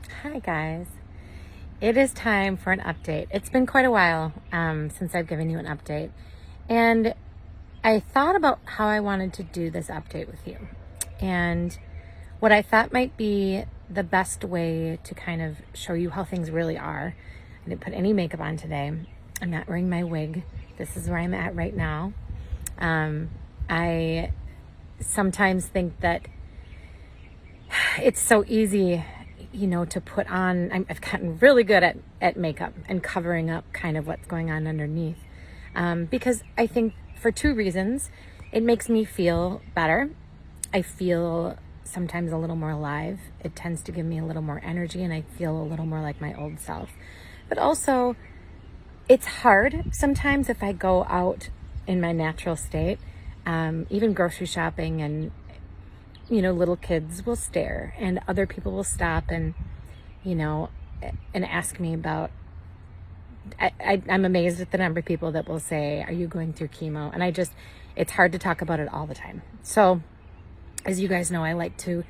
Hi guys, it is time for an update. It's been quite a while since I've given you an update, and I thought about how I wanted to do this update with you and what I thought might be the best way to kind of show you how things really are. I didn't put any makeup on today. I'm not wearing my wig. This is where I'm at right now. I sometimes think that it's so easy, to put on. I've gotten really good at makeup and covering up kind of what's going on underneath. Because I think for two reasons. It makes me feel better. I feel sometimes a little more alive. It tends to give me a little more energy and I feel a little more like my old self. But also, it's hard sometimes if I go out in my natural state, even grocery shopping, and little kids will stare and other people will stop and ask me about. I'm amazed at the number of people that will say, are you going through chemo? And it's hard to talk about it all the time. So as you guys know, I like to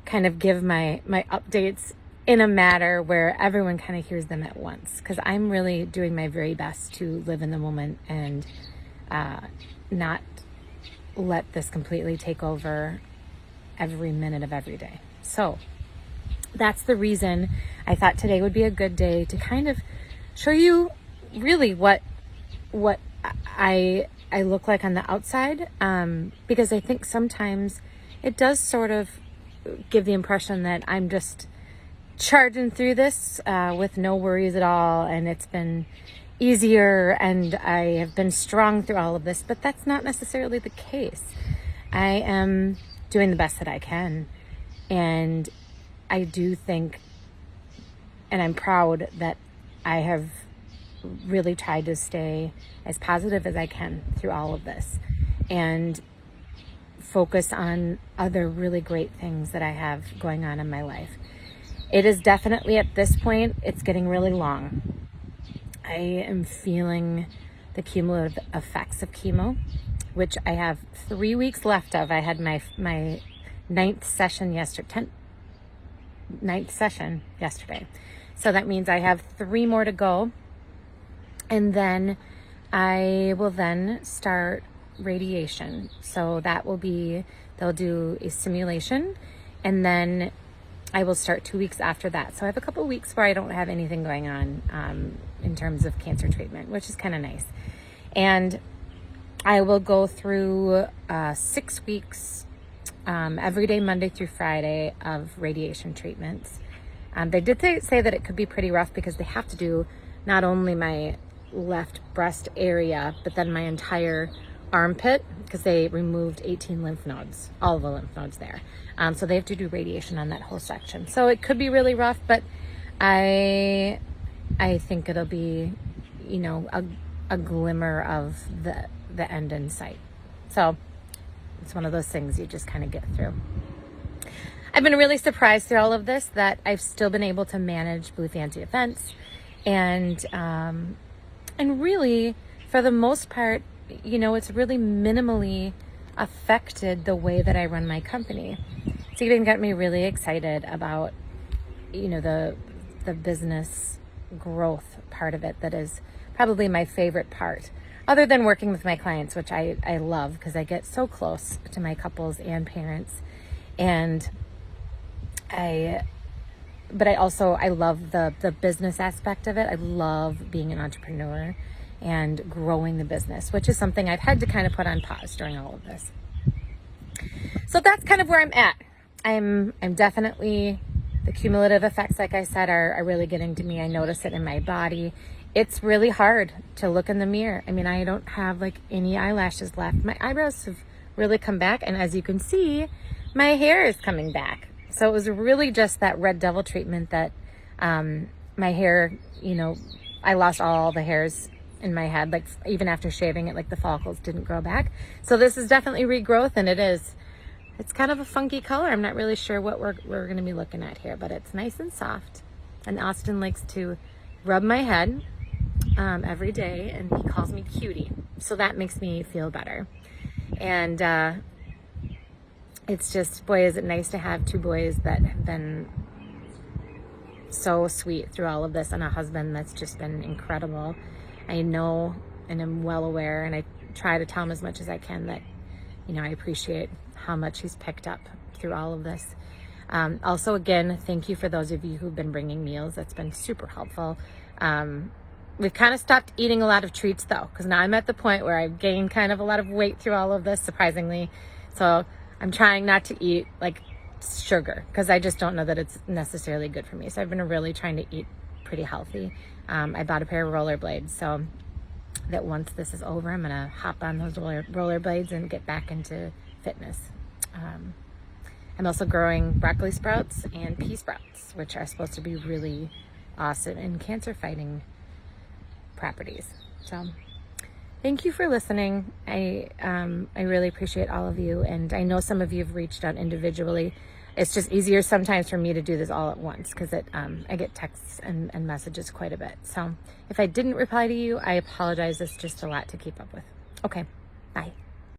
kind of give my updates in a manner where everyone kind of hears them at once, because I'm really doing my very best to live in the moment and not let this completely take over every minute of every day. So that's the reason I thought today would be a good day to kind of show you really what I look like on the outside, because I think sometimes it does sort of give the impression that I'm just charging through this with no worries at all, and it's been easier and I have been strong through all of this, but that's not necessarily the case. I am doing the best that I can, and I do think, and I'm proud that I have really tried to stay as positive as I can through all of this and focus on other really great things that I have going on in my life. It is definitely, at this point, it's getting really long. I am feeling the cumulative effects of chemo, which I have 3 weeks left of. I had my ninth session yesterday. So that means I have 3 more to go. And then I will then start radiation. So they'll do a simulation, and then I will start 2 weeks after that. So I have a couple of weeks where I don't have anything going on in terms of cancer treatment, which is kind of nice. And I will go through 6 weeks, every day, Monday through Friday, of radiation treatments. They did say that it could be pretty rough because they have to do not only my left breast area, but then my entire armpit, because they removed 18 lymph nodes, all the lymph nodes there. So they have to do radiation on that whole section. So it could be really rough, but I think it'll be, a glimmer of the end in sight. So it's one of those things you just kind of get through. I've been really surprised through all of this that I've still been able to manage Blue Fancy Events, and really, for the most part, it's really minimally affected the way that I run my company. It's even got me really excited about, the business growth part of it. That is probably my favorite part, other than working with my clients, which I love because I get so close to my couples and parents. And I love the business aspect of it. I love being an entrepreneur and growing the business, which is something I've had to kind of put on pause during all of this. So that's kind of where I'm at. I'm definitely, the cumulative effects, like I said, are really getting to me. I notice it in my body. It's really hard to look in the mirror. I mean, I don't have like any eyelashes left. My eyebrows have really come back, and as you can see, my hair is coming back. So it was really just that red devil treatment that my hair, I lost all the hairs in my head, like even after shaving it, like the follicles didn't grow back. So this is definitely regrowth, and it's kind of a funky color. I'm not really sure what we're going to be looking at here, but it's nice and soft. And Austin likes to rub my head every day, and he calls me cutie. So that makes me feel better. And it's just, boy, is it nice to have 2 boys that have been so sweet through all of this, and a husband that's just been incredible. I know and am well aware, and I try to tell him as much as I can that, you know, I appreciate how much he's picked up through all of this. Also, again, thank you for those of you who've been bringing meals. That's been super helpful. We've kind of stopped eating a lot of treats though, because now I'm at the point where I've gained kind of a lot of weight through all of this, surprisingly. So I'm trying not to eat like sugar, because I just don't know that it's necessarily good for me. So I've been really trying to eat pretty healthy. I bought a pair of rollerblades, so that once this is over, I'm gonna hop on those rollerblades and get back into fitness. I'm also growing broccoli sprouts and pea sprouts, which are supposed to be really awesome in cancer fighting properties. So thank you for listening. I really appreciate all of you, and I know some of you have reached out individually. It's just easier sometimes for me to do this all at once, because I get texts and messages quite a bit. So if I didn't reply to you, I apologize. It's just a lot to keep up with. Okay, bye.